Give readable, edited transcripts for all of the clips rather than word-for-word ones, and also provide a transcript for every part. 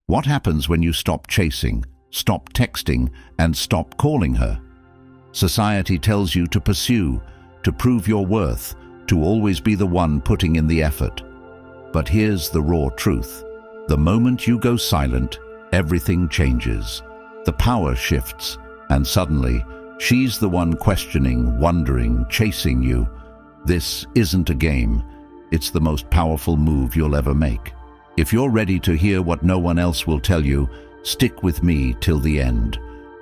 What happens when you stop chasing, stop texting, and stop calling her? Society tells you to pursue, to prove your worth, to always be the one putting in the effort. But here's the raw truth. The moment you go silent, everything changes. The power shifts, and suddenly, she's the one questioning, wondering, chasing you. This isn't a game. It's the most powerful move you'll ever make. If you're ready to hear what no one else will tell you, stick with me till the end.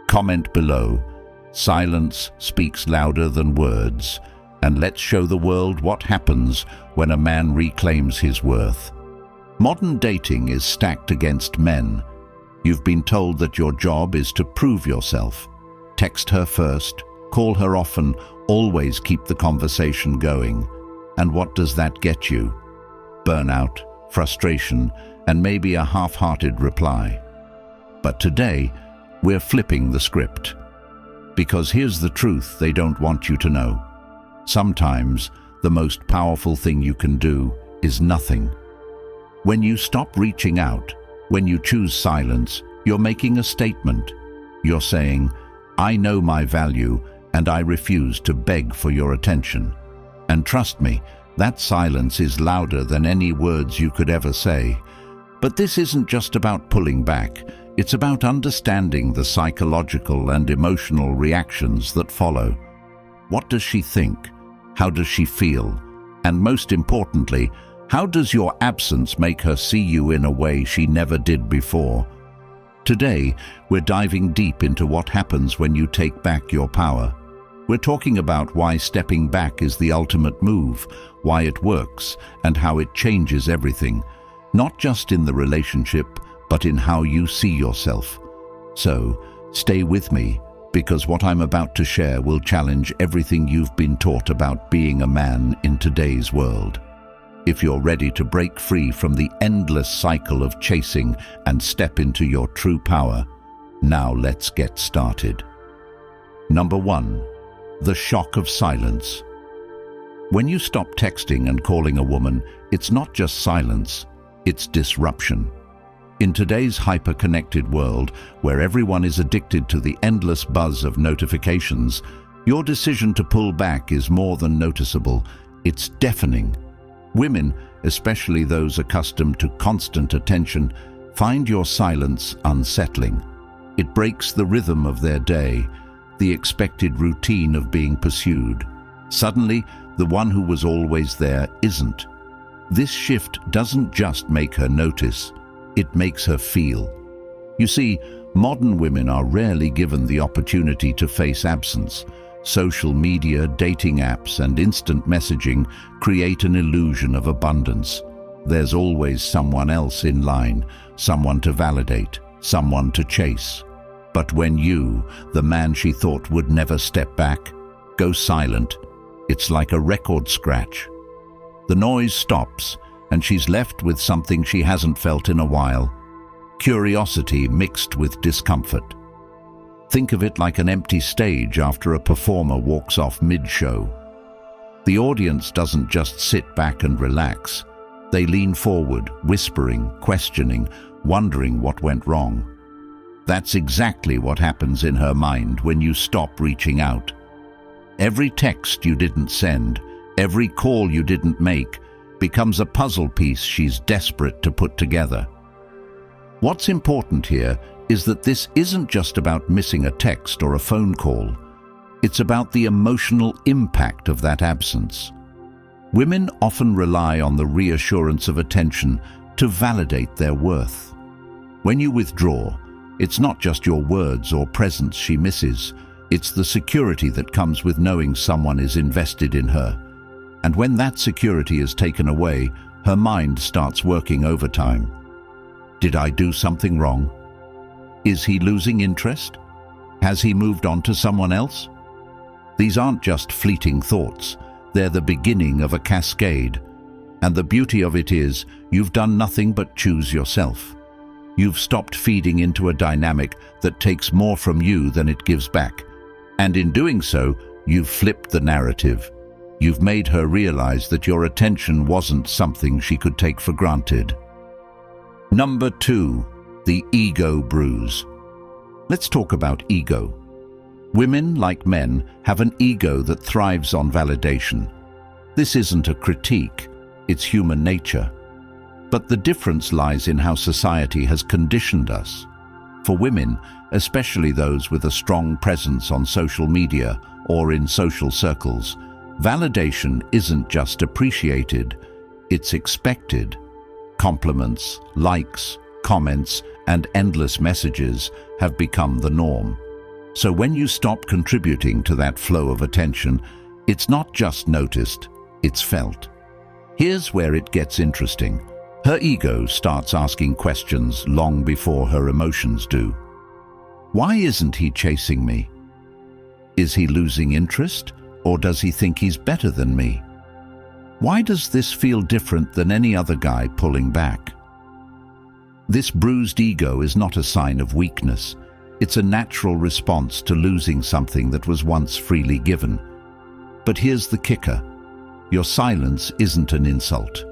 Comment below. Silence speaks louder than words. And let's show the world what happens when a man reclaims his worth. Modern dating is stacked against men. You've been told that your job is to prove yourself. Text her first, call her often, always keep the conversation going. And what does that get you? Burnout, frustration, and maybe a half-hearted reply. But today, we're flipping the script. Because here's the truth they don't want you to know. Sometimes, the most powerful thing you can do is nothing. When you stop reaching out, when you choose silence, you're making a statement. You're saying, I know my value and I refuse to beg for your attention. And trust me, that silence is louder than any words you could ever say. But this isn't just about pulling back. It's about understanding the psychological and emotional reactions that follow. What does she think? How does she feel? And most importantly, how does your absence make her see you in a way she never did before? Today, we're diving deep into what happens when you take back your power. We're talking about why stepping back is the ultimate move, why it works, and how it changes everything, not just in the relationship, but in how you see yourself. So, stay with me, because what I'm about to share will challenge everything you've been taught about being a man in today's world. If you're ready to break free from the endless cycle of chasing and step into your true power, now let's get started. Number 1. The shock of silence. When you stop texting and calling a woman, it's not just silence, it's disruption. In today's hyper-connected world, where everyone is addicted to the endless buzz of notifications, your decision to pull back is more than noticeable, it's deafening. Women, especially those accustomed to constant attention, find your silence unsettling. It breaks the rhythm of their day, the expected routine of being pursued. Suddenly, the one who was always there isn't. This shift doesn't just make her notice, it makes her feel. You see, modern women are rarely given the opportunity to face absence. Social media, dating apps, and instant messaging create an illusion of abundance. There's always someone else in line, someone to validate, someone to chase. But when you, the man she thought would never step back, go silent, it's like a record scratch. The noise stops, and she's left with something she hasn't felt in a while. Curiosity mixed with discomfort. Think of it like an empty stage after a performer walks off mid-show. The audience doesn't just sit back and relax. They lean forward, whispering, questioning, wondering what went wrong. That's exactly what happens in her mind when you stop reaching out. Every text you didn't send, every call you didn't make, becomes a puzzle piece she's desperate to put together. What's important here is that this isn't just about missing a text or a phone call. It's about the emotional impact of that absence. Women often rely on the reassurance of attention to validate their worth. When you withdraw, it's not just your words or presence she misses, it's the security that comes with knowing someone is invested in her. And when that security is taken away, her mind starts working overtime. Did I do something wrong? Is he losing interest? Has he moved on to someone else? These aren't just fleeting thoughts, they're the beginning of a cascade. And the beauty of it is, you've done nothing but choose yourself. You've stopped feeding into a dynamic that takes more from you than it gives back. And in doing so, you've flipped the narrative. You've made her realize that your attention wasn't something she could take for granted. Number 2. The ego bruise. Let's talk about ego. Women, like men, have an ego that thrives on validation. This isn't a critique, it's human nature. But the difference lies in how society has conditioned us. For women, especially those with a strong presence on social media or in social circles, validation isn't just appreciated, it's expected. Compliments, likes, comments, and endless messages have become the norm. So when you stop contributing to that flow of attention, it's not just noticed, it's felt. Here's where it gets interesting. Her ego starts asking questions long before her emotions do. Why isn't he chasing me? Is he losing interest, or does he think he's better than me? Why does this feel different than any other guy pulling back? This bruised ego is not a sign of weakness. It's a natural response to losing something that was once freely given. But here's the kicker. Your silence isn't an insult.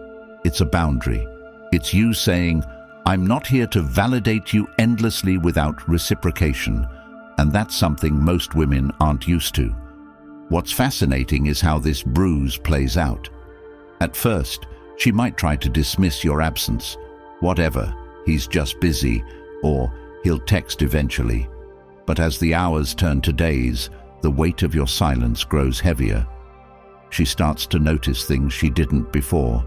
It's a boundary. It's you saying, I'm not here to validate you endlessly without reciprocation. And that's something most women aren't used to. What's fascinating is how this bruise plays out. At first, she might try to dismiss your absence. Whatever, he's just busy, or he'll text eventually. But as the hours turn to days, the weight of your silence grows heavier. She starts to notice things she didn't before.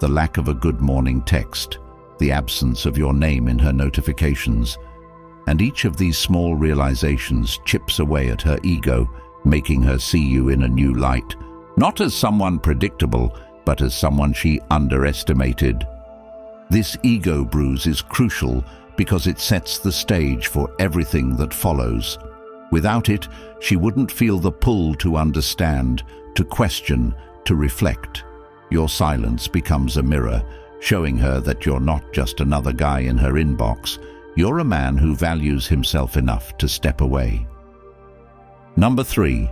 The lack of a good morning text, the absence of your name in her notifications. And each of these small realizations chips away at her ego, making her see you in a new light. Not as someone predictable, but as someone she underestimated. This ego bruise is crucial because it sets the stage for everything that follows. Without it, she wouldn't feel the pull to understand, to question, to reflect. Your silence becomes a mirror, showing her that you're not just another guy in her inbox. You're a man who values himself enough to step away. Number 3,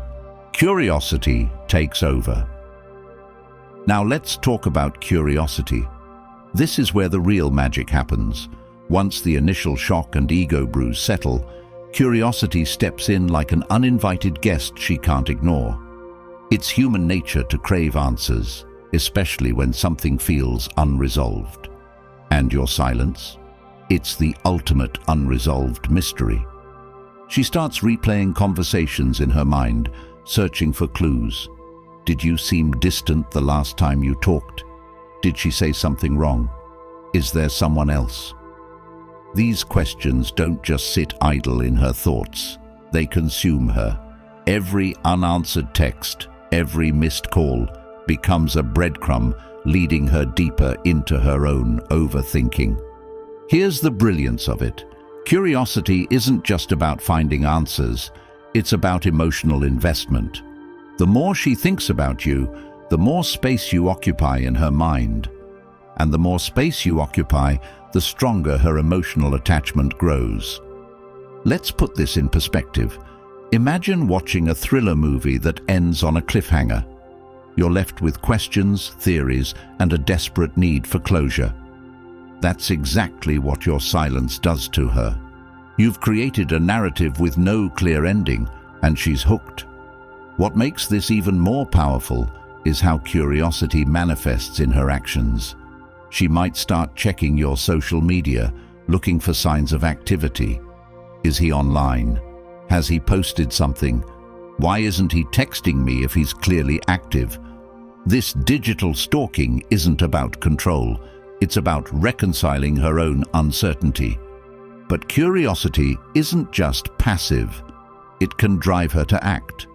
curiosity takes over. Now let's talk about curiosity. This is where the real magic happens. Once the initial shock and ego bruise settle, curiosity steps in like an uninvited guest she can't ignore. It's human nature to crave answers, especially when something feels unresolved. And your silence? It's the ultimate unresolved mystery. She starts replaying conversations in her mind, searching for clues. Did you seem distant the last time you talked? Did she say something wrong? Is there someone else? These questions don't just sit idle in her thoughts. They consume her. Every unanswered text, every missed call, becomes a breadcrumb leading her deeper into her own overthinking. Here's the brilliance of it. Curiosity isn't just about finding answers, it's about emotional investment. The more she thinks about you, the more space you occupy in her mind. And the more space you occupy, the stronger her emotional attachment grows. Let's put this in perspective. Imagine watching a thriller movie that ends on a cliffhanger. You're left with questions, theories, and a desperate need for closure. That's exactly what your silence does to her. You've created a narrative with no clear ending, and she's hooked. What makes this even more powerful is how curiosity manifests in her actions. She might start checking your social media, looking for signs of activity. Is he online? Has he posted something? Why isn't he texting me if he's clearly active? This digital stalking isn't about control. It's about reconciling her own uncertainty. But curiosity isn't just passive. It can drive her to act.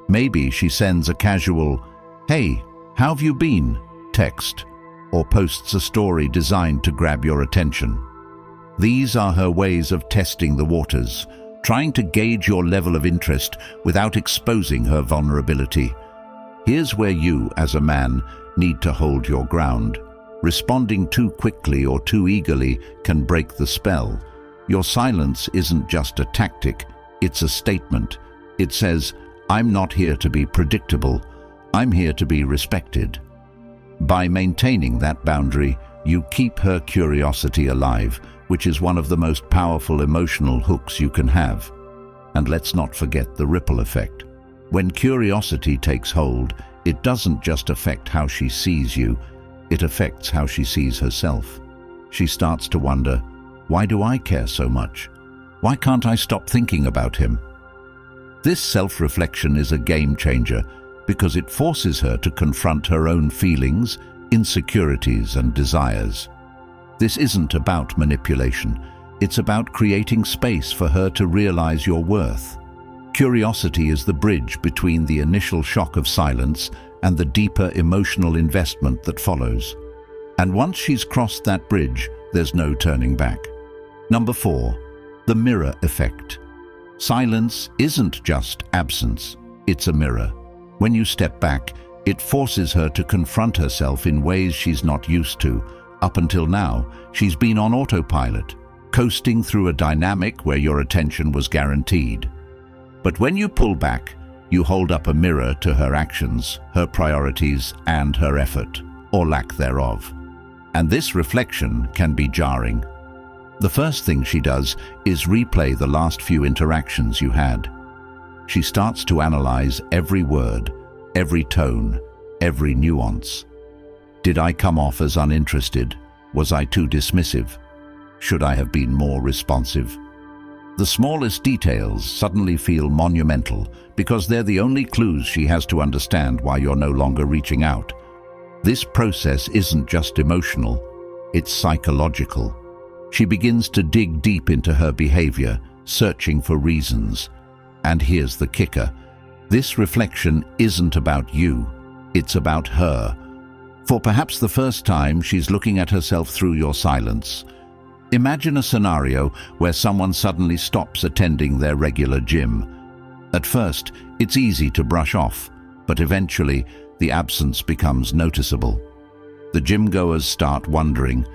Maybe she sends a casual, "Hey, how have you been?" text, or posts a story designed to grab your attention. These are her ways of testing the waters, trying to gauge your level of interest without exposing her vulnerability. Here's where you, as a man, need to hold your ground. Responding too quickly or too eagerly can break the spell. Your silence isn't just a tactic, it's a statement. It says, "I'm not here to be predictable, I'm here to be respected." By maintaining that boundary, you keep her curiosity alive, which is one of the most powerful emotional hooks you can have. And let's not forget the ripple effect. When curiosity takes hold, it doesn't just affect how she sees you, it affects how she sees herself. She starts to wonder, why do I care so much? Why can't I stop thinking about him? This self-reflection is a game changer because it forces her to confront her own feelings, insecurities, and desires. This isn't about manipulation. It's about creating space for her to realize your worth. Curiosity is the bridge between the initial shock of silence and the deeper emotional investment that follows. And once she's crossed that bridge, there's no turning back. Number 4, the mirror effect. Silence isn't just absence, it's a mirror. When you step back, it forces her to confront herself in ways she's not used to. Up until now, she's been on autopilot, coasting through a dynamic where your attention was guaranteed. But when you pull back, you hold up a mirror to her actions, her priorities, and her effort, or lack thereof. And this reflection can be jarring. The first thing she does is replay the last few interactions you had. She starts to analyze every word, every tone, every nuance. Did I come off as uninterested? Was I too dismissive? Should I have been more responsive? The smallest details suddenly feel monumental because they're the only clues she has to understand why you're no longer reaching out. This process isn't just emotional, it's psychological. She begins to dig deep into her behavior, searching for reasons. And here's the kicker. This reflection isn't about you, it's about her. For perhaps the first time, she's looking at herself through your silence. Imagine a scenario where someone suddenly stops attending their regular gym. At first, it's easy to brush off, but eventually, the absence becomes noticeable. The gym-goers start wondering,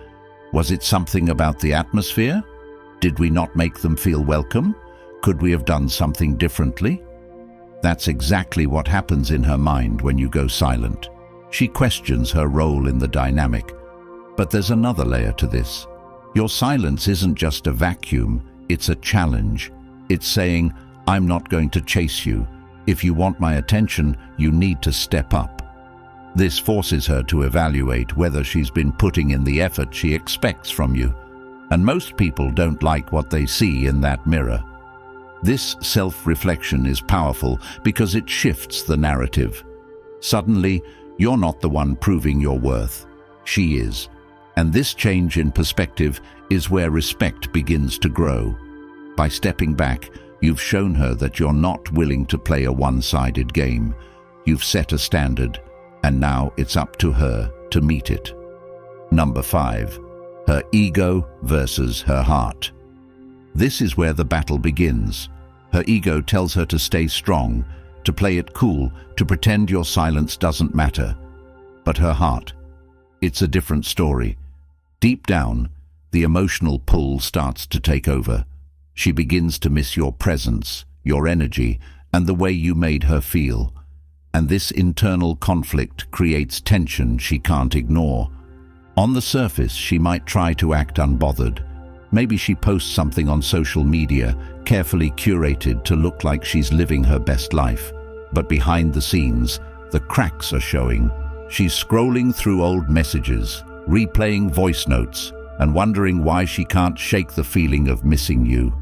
was it something about the atmosphere? Did we not make them feel welcome? Could we have done something differently? That's exactly what happens in her mind when you go silent. She questions her role in the dynamic. But there's another layer to this. Your silence isn't just a vacuum, it's a challenge. It's saying, I'm not going to chase you. If you want my attention, you need to step up. This forces her to evaluate whether she's been putting in the effort she expects from you. And most people don't like what they see in that mirror. This self-reflection is powerful because it shifts the narrative. Suddenly, you're not the one proving your worth. She is. And this change in perspective is where respect begins to grow. By stepping back, you've shown her that you're not willing to play a one-sided game. You've set a standard, and now it's up to her to meet it. Number 5, her ego versus her heart. This is where the battle begins. Her ego tells her to stay strong, to play it cool, to pretend your silence doesn't matter. But her heart, it's a different story. Deep down, the emotional pull starts to take over. She begins to miss your presence, your energy, and the way you made her feel. And this internal conflict creates tension she can't ignore. On the surface, she might try to act unbothered. Maybe she posts something on social media, carefully curated to look like she's living her best life. But behind the scenes, the cracks are showing. She's scrolling through old messages, replaying voice notes, and wondering why she can't shake the feeling of missing you.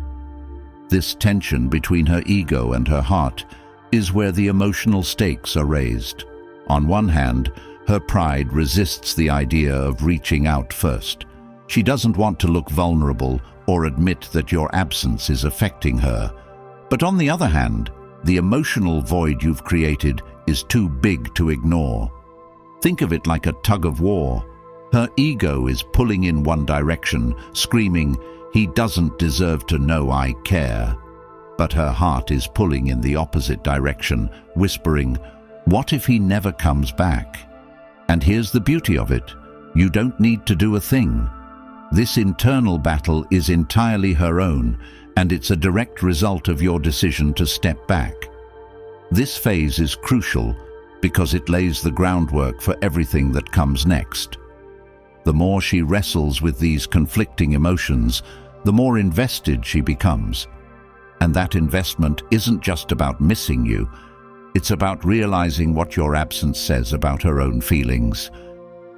This tension between her ego and her heart is where the emotional stakes are raised. On one hand, her pride resists the idea of reaching out first. She doesn't want to look vulnerable or admit that your absence is affecting her. But on the other hand, the emotional void you've created is too big to ignore. Think of it like a tug of war. Her ego is pulling in one direction, screaming, "He doesn't deserve to know I care." But her heart is pulling in the opposite direction, whispering, "What if he never comes back?" And here's the beauty of it. You don't need to do a thing. This internal battle is entirely her own, and it's a direct result of your decision to step back. This phase is crucial because it lays the groundwork for everything that comes next. The more she wrestles with these conflicting emotions, the more invested she becomes. And that investment isn't just about missing you, it's about realizing what your absence says about her own feelings.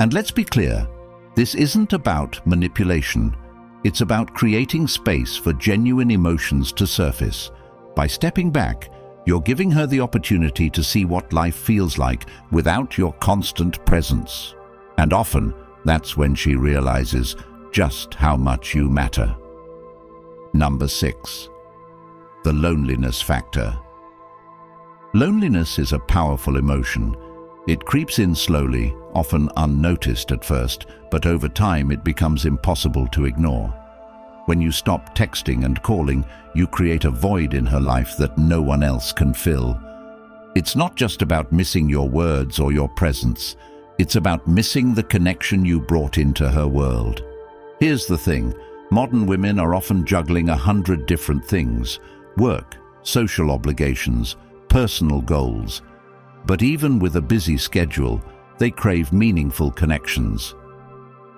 And let's be clear, this isn't about manipulation. It's about creating space for genuine emotions to surface. By stepping back, you're giving her the opportunity to see what life feels like without your constant presence. And often, that's when she realizes just how much you matter. Number 6. The loneliness factor. Loneliness is a powerful emotion. It creeps in slowly, often unnoticed at first, but over time it becomes impossible to ignore. When you stop texting and calling, you create a void in her life that no one else can fill. It's not just about missing your words or your presence. It's about missing the connection you brought into her world. Here's the thing, modern women are often juggling 100 different things: work, social obligations, personal goals. But even with a busy schedule, they crave meaningful connections.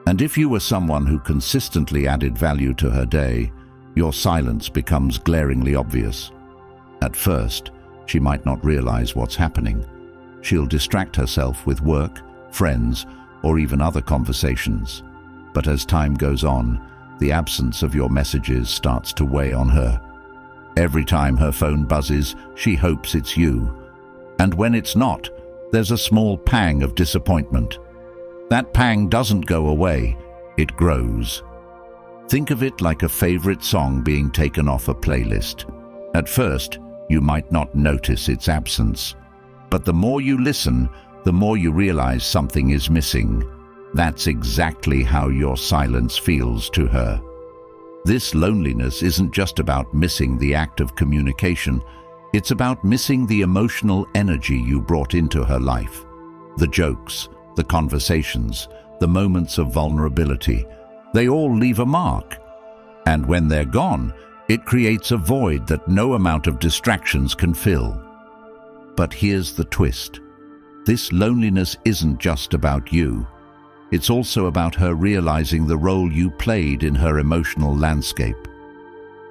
And if you were someone who consistently added value to her day, your silence becomes glaringly obvious. At first, she might not realize what's happening. She'll distract herself with work, friends, or even other conversations. But as time goes on, the absence of your messages starts to weigh on her. Every time her phone buzzes, she hopes it's you. And when it's not, there's a small pang of disappointment. That pang doesn't go away, it grows. Think of it like a favorite song being taken off a playlist. At first, you might not notice its absence. But the more you listen, the more you realize something is missing. That's exactly how your silence feels to her. This loneliness isn't just about missing the act of communication. It's about missing the emotional energy you brought into her life. The jokes, the conversations, the moments of vulnerability, they all leave a mark. And when they're gone, it creates a void that no amount of distractions can fill. But here's the twist. This loneliness isn't just about you. It's also about her realizing the role you played in her emotional landscape.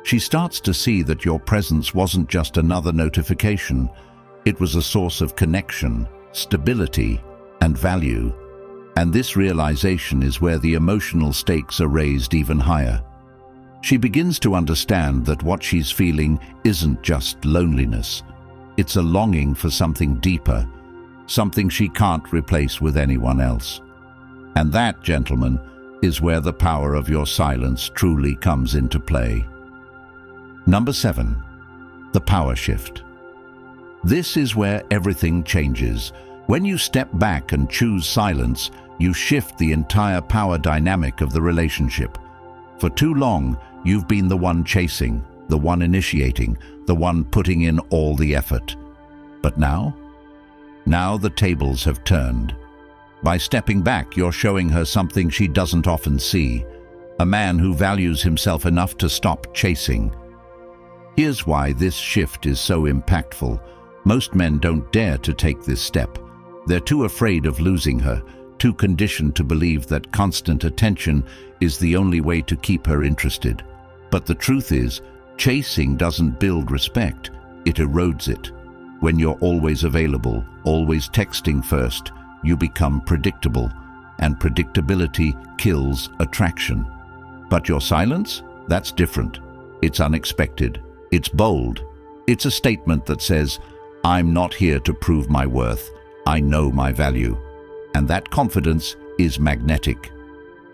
She starts to see that your presence wasn't just another notification. It was a source of connection, stability, and value. And this realization is where the emotional stakes are raised even higher. She begins to understand that what she's feeling isn't just loneliness. It's a longing for something deeper, something she can't replace with anyone else. And that, gentlemen, is where the power of your silence truly comes into play. Number 7. The power shift. This is where everything changes. When you step back and choose silence, you shift the entire power dynamic of the relationship. For too long, you've been the one chasing, the one initiating, the one putting in all the effort. But now the tables have turned. By stepping back, you're showing her something she doesn't often see, a man who values himself enough to stop chasing. Here's why this shift is so impactful. Most men don't dare to take this step. They're too afraid of losing her, too conditioned to believe that constant attention is the only way to keep her interested. But the truth is, chasing doesn't build respect, it erodes it. When you're always available, always texting first, you become predictable, and predictability kills attraction. But your silence? That's different. It's unexpected. It's bold. It's a statement that says, I'm not here to prove my worth. I know my value. And that confidence is magnetic.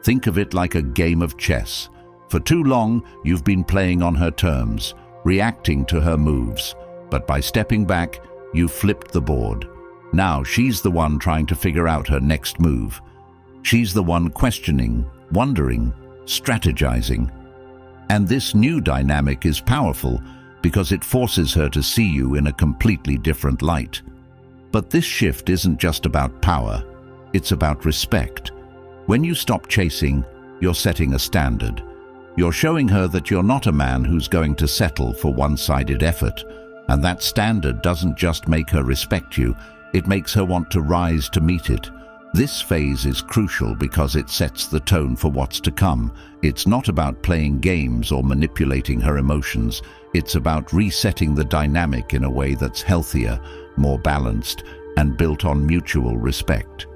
Think of it like a game of chess. For too long, you've been playing on her terms, reacting to her moves. But by stepping back, you've flipped the board. Now she's the one trying to figure out her next move. She's the one questioning, wondering, strategizing. And this new dynamic is powerful because it forces her to see you in a completely different light. But this shift isn't just about power, it's about respect. When you stop chasing, you're setting a standard. You're showing her that you're not a man who's going to settle for one-sided effort. And that standard doesn't just make her respect you, it makes her want to rise to meet it. This phase is crucial because it sets the tone for what's to come. It's not about playing games or manipulating her emotions. It's about resetting the dynamic in a way that's healthier, more balanced, and built on mutual respect.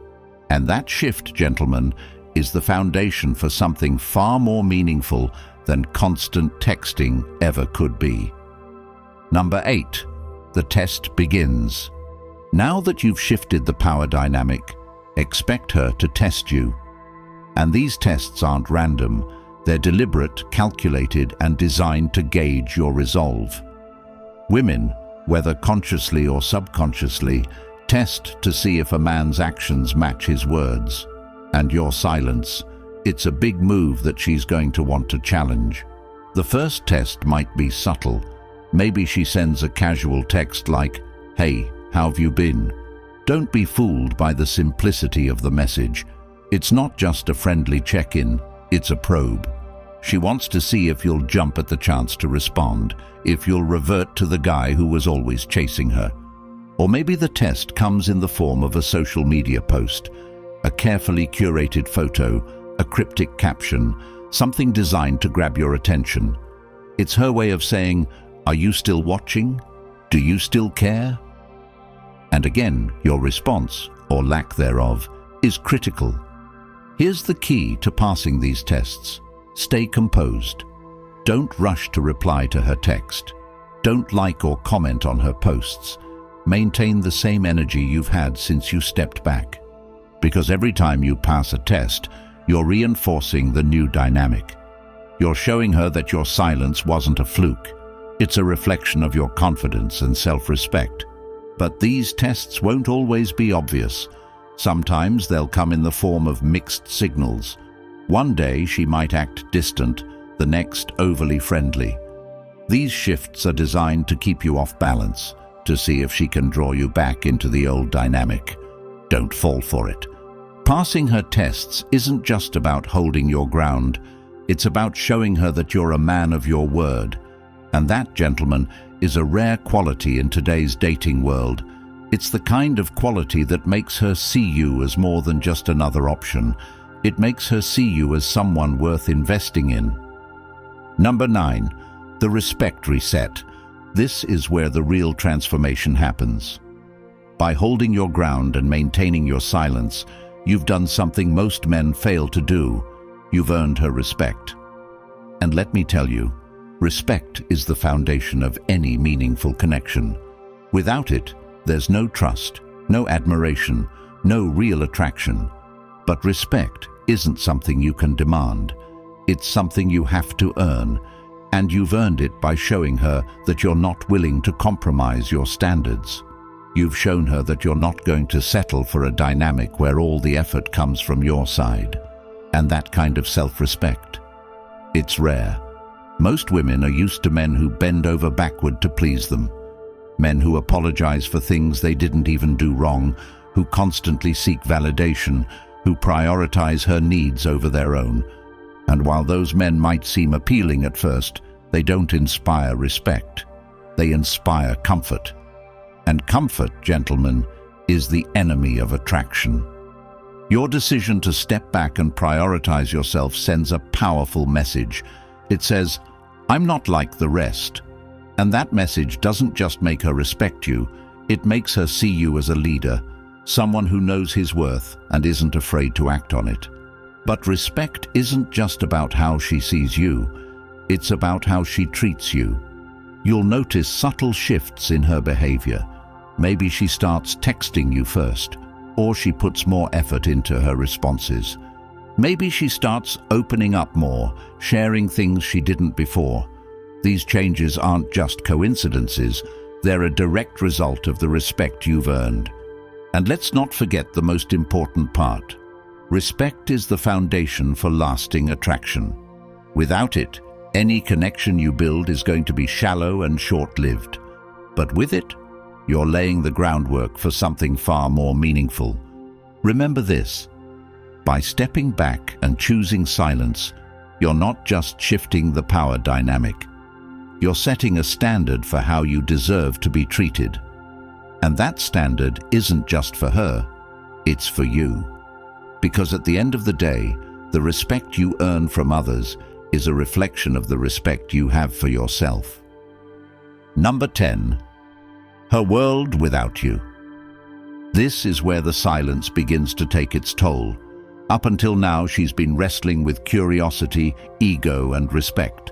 And that shift, gentlemen, is the foundation for something far more meaningful than constant texting ever could be. Number 8. The test begins. Now that you've shifted the power dynamic, expect her to test you. And these tests aren't random. They're deliberate, calculated, and designed to gauge your resolve. Women, whether consciously or subconsciously, test to see if a man's actions match his words. And your silence, it's a big move that she's going to want to challenge. The first test might be subtle. Maybe she sends a casual text like, "Hey, how have you been?" Don't be fooled by the simplicity of the message. It's not just a friendly check-in, it's a probe. She wants to see if you'll jump at the chance to respond, if you'll revert to the guy who was always chasing her. Or maybe the test comes in the form of a social media post, a carefully curated photo, a cryptic caption, something designed to grab your attention. It's her way of saying, "Are you still watching? Do you still care?" And again, your response, or lack thereof, is critical. Here's the key to passing these tests. Stay composed. Don't rush to reply to her text. Don't like or comment on her posts. Maintain the same energy you've had since you stepped back. Because every time you pass a test, you're reinforcing the new dynamic. You're showing her that your silence wasn't a fluke. It's a reflection of your confidence and self-respect. But these tests won't always be obvious. Sometimes they'll come in the form of mixed signals. One day she might act distant, the next overly friendly. These shifts are designed to keep you off balance, to see if she can draw you back into the old dynamic. Don't fall for it. Passing her tests isn't just about holding your ground. It's about showing her that you're a man of your word. And that, gentlemen, is a rare quality in today's dating world. It's the kind of quality that makes her see you as more than just another option. It makes her see you as someone worth investing in. Number 9, the respect reset. This is where the real transformation happens. By holding your ground and maintaining your silence, you've done something most men fail to do. You've earned her respect. And let me tell you, respect is the foundation of any meaningful connection. Without it, there's no trust, no admiration, no real attraction. But respect isn't something you can demand. It's something you have to earn, and you've earned it by showing her that you're not willing to compromise your standards. You've shown her that you're not going to settle for a dynamic where all the effort comes from your side. And that kind of self-respect, it's rare. Most women are used to men who bend over backward to please them. Men who apologize for things they didn't even do wrong, who constantly seek validation, who prioritize her needs over their own. And while those men might seem appealing at first, they don't inspire respect. They inspire comfort. And comfort, gentlemen, is the enemy of attraction. Your decision to step back and prioritize yourself sends a powerful message. It says, "I'm not like the rest." And that message doesn't just make her respect you, it makes her see you as a leader, someone who knows his worth and isn't afraid to act on it. But respect isn't just about how she sees you, it's about how she treats you. You'll notice subtle shifts in her behavior. Maybe she starts texting you first, or she puts more effort into her responses. Maybe she starts opening up more, sharing things she didn't before. These changes aren't just coincidences, they're a direct result of the respect you've earned. And let's not forget the most important part. Respect is the foundation for lasting attraction. Without it, any connection you build is going to be shallow and short-lived. But with it, you're laying the groundwork for something far more meaningful. Remember this. By stepping back and choosing silence, you're not just shifting the power dynamic. You're setting a standard for how you deserve to be treated. And that standard isn't just for her, it's for you. Because at the end of the day, the respect you earn from others is a reflection of the respect you have for yourself. Number 10. Her world without you. This is where the silence begins to take its toll. Up until now, she's been wrestling with curiosity, ego, and respect.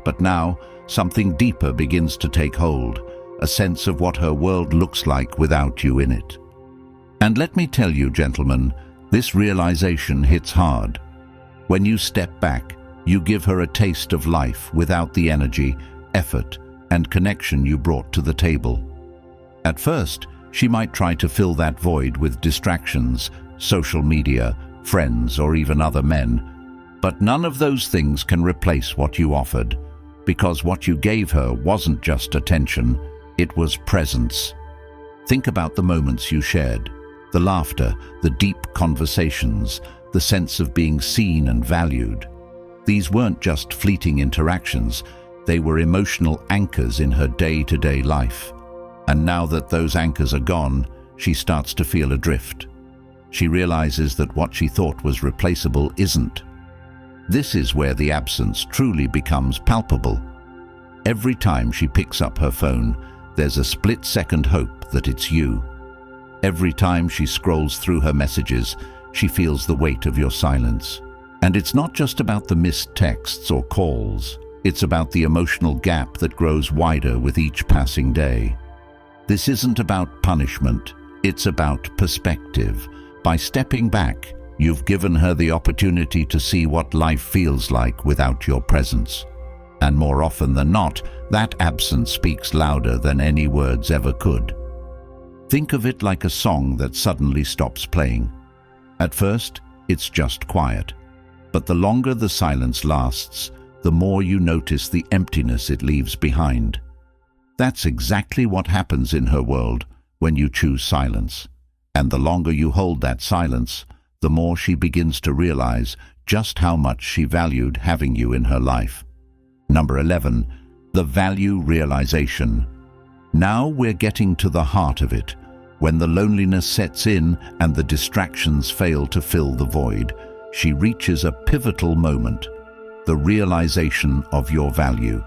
But now, something deeper begins to take hold, a sense of what her world looks like without you in it. And let me tell you, gentlemen, this realization hits hard. When you step back, you give her a taste of life without the energy, effort, and connection you brought to the table. At first, she might try to fill that void with distractions, social media, friends, or even other men. But none of those things can replace what you offered, because what you gave her wasn't just attention, it was presence. Think about the moments you shared, the laughter, the deep conversations, the sense of being seen and valued. These weren't just fleeting interactions, they were emotional anchors in her day-to-day life. And now that those anchors are gone, she starts to feel adrift. She realizes that what she thought was replaceable isn't. This is where the absence truly becomes palpable. Every time she picks up her phone, there's a split-second hope that it's you. Every time she scrolls through her messages, she feels the weight of your silence. And it's not just about the missed texts or calls. It's about the emotional gap that grows wider with each passing day. This isn't about punishment, it's about perspective. By stepping back, you've given her the opportunity to see what life feels like without your presence. And more often than not, that absence speaks louder than any words ever could. Think of it like a song that suddenly stops playing. At first, it's just quiet. But the longer the silence lasts, the more you notice the emptiness it leaves behind. That's exactly what happens in her world when you choose silence. And the longer you hold that silence, the more she begins to realize just how much she valued having you in her life. Number 11, the value realization. Now we're getting to the heart of it. When the loneliness sets in and the distractions fail to fill the void, she reaches a pivotal moment, the realization of your value.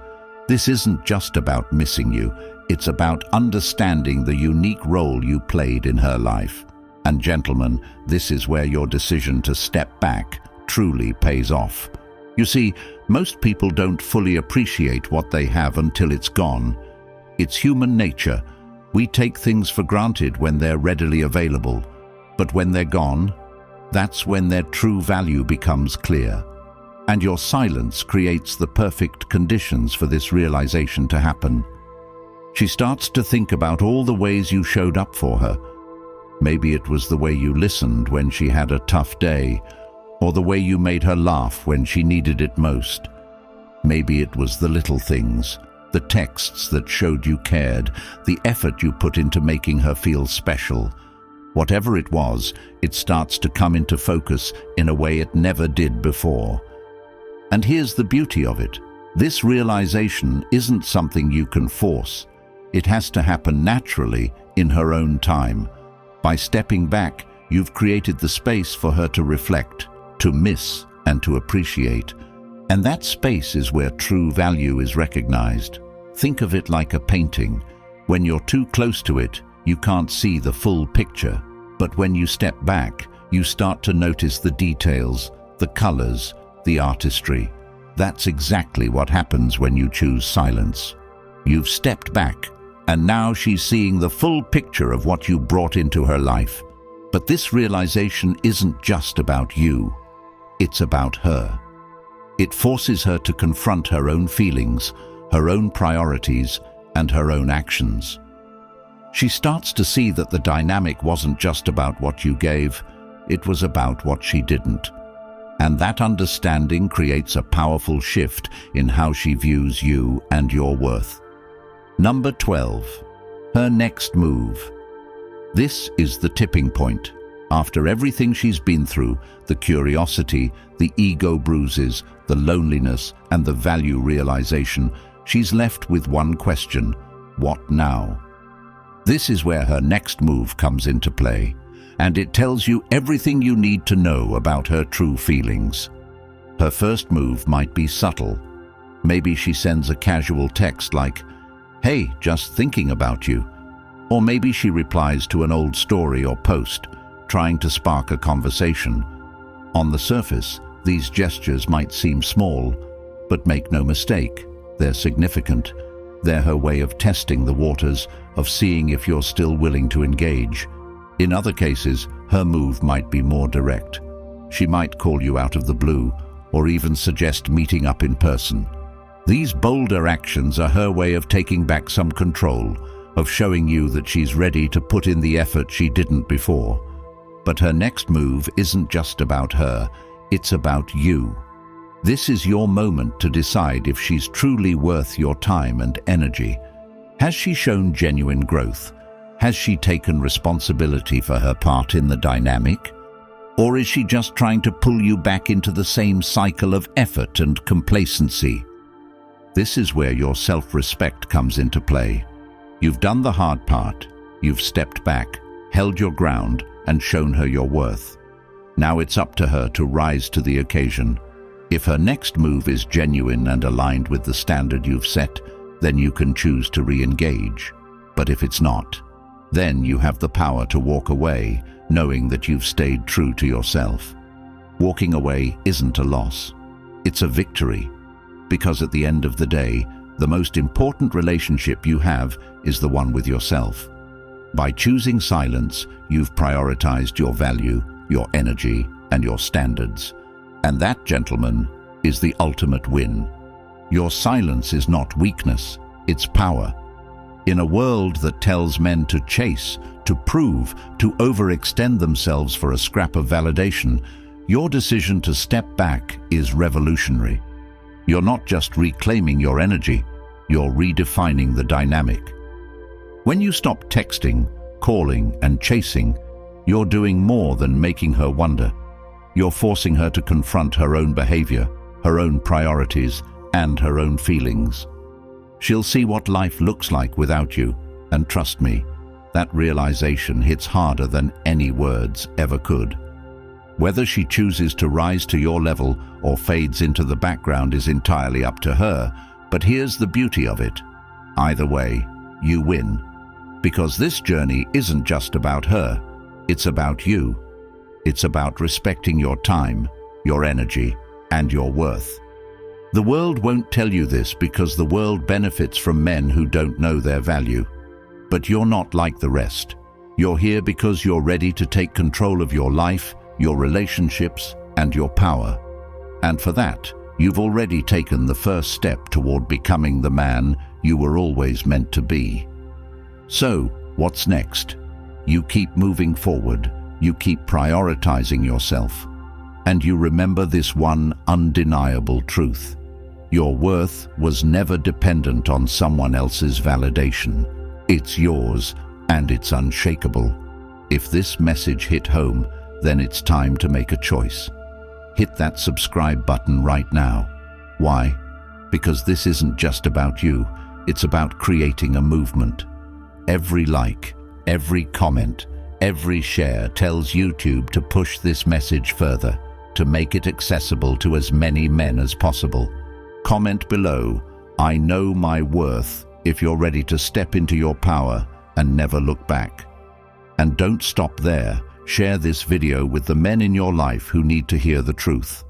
This isn't just about missing you, it's about understanding the unique role you played in her life. And gentlemen, this is where your decision to step back truly pays off. You see, most people don't fully appreciate what they have until it's gone. It's human nature. We take things for granted when they're readily available, but when they're gone, that's when their true value becomes clear. And your silence creates the perfect conditions for this realization to happen. She starts to think about all the ways you showed up for her. Maybe it was the way you listened when she had a tough day, or the way you made her laugh when she needed it most. Maybe it was the little things, the texts that showed you cared, the effort you put into making her feel special. Whatever it was, it starts to come into focus in a way it never did before. And here's the beauty of it. This realization isn't something you can force. It has to happen naturally in her own time. By stepping back, you've created the space for her to reflect, to miss, and to appreciate. And that space is where true value is recognized. Think of it like a painting. When you're too close to it, you can't see the full picture. But when you step back, you start to notice the details, the colors, the artistry. That's exactly what happens when you choose silence. You've stepped back, and now she's seeing the full picture of what you brought into her life. But this realization isn't just about you. It's about her. It forces her to confront her own feelings, her own priorities, and her own actions. She starts to see that the dynamic wasn't just about what you gave, it was about what she didn't. And that understanding creates a powerful shift in how she views you and your worth. Number 12, her next move. This is the tipping point. After everything she's been through, the curiosity, the ego bruises, the loneliness, and the value realization, she's left with one question: what now? This is where her next move comes into play. and it tells you everything you need to know about her true feelings. Her first move might be subtle. Maybe she sends a casual text like, "Hey, just thinking about you." Or maybe she replies to an old story or post, trying to spark a conversation. On the surface, these gestures might seem small, but make no mistake, they're significant. They're her way of testing the waters, of seeing if you're still willing to engage. In other cases, her move might be more direct. She might call you out of the blue, or even suggest meeting up in person. These bolder actions are her way of taking back some control, of showing you that she's ready to put in the effort she didn't before. But her next move isn't just about her, it's about you. This is your moment to decide if she's truly worth your time and energy. Has she shown genuine growth? Has she taken responsibility for her part in the dynamic? Or is she just trying to pull you back into the same cycle of effort and complacency? This is where your self-respect comes into play. You've done the hard part. You've stepped back, held your ground, and shown her your worth. Now it's up to her to rise to the occasion. If her next move is genuine and aligned with the standard you've set, then you can choose to re-engage. But if it's not, then you have the power to walk away, knowing that you've stayed true to yourself. Walking away isn't a loss. It's a victory. Because at the end of the day, the most important relationship you have is the one with yourself. By choosing silence, you've prioritized your value, your energy, and your standards. And that, gentlemen, is the ultimate win. Your silence is not weakness, it's power. In a world that tells men to chase, to prove, to overextend themselves for a scrap of validation, your decision to step back is revolutionary. You're not just reclaiming your energy, you're redefining the dynamic. When you stop texting, calling, and chasing, you're doing more than making her wonder. You're forcing her to confront her own behavior, her own priorities, and her own feelings. She'll see what life looks like without you, and trust me, that realization hits harder than any words ever could. Whether she chooses to rise to your level or fades into the background is entirely up to her, but here's the beauty of it. Either way, you win. Because this journey isn't just about her, it's about you. It's about respecting your time, your energy, and your worth. The world won't tell you this because the world benefits from men who don't know their value. But you're not like the rest. You're here because you're ready to take control of your life, your relationships, and your power. And for that, you've already taken the first step toward becoming the man you were always meant to be. So, what's next? You keep moving forward. You keep prioritizing yourself. And you remember this one undeniable truth. Your worth was never dependent on someone else's validation. It's yours, and it's unshakable. If this message hit home, then it's time to make a choice. Hit that subscribe button right now. Why? Because this isn't just about you, it's about creating a movement. Every like, every comment, every share tells YouTube to push this message further, to make it accessible to as many men as possible. Comment below, "I know my worth," if you're ready to step into your power and never look back. And don't stop there. Share this video with the men in your life who need to hear the truth.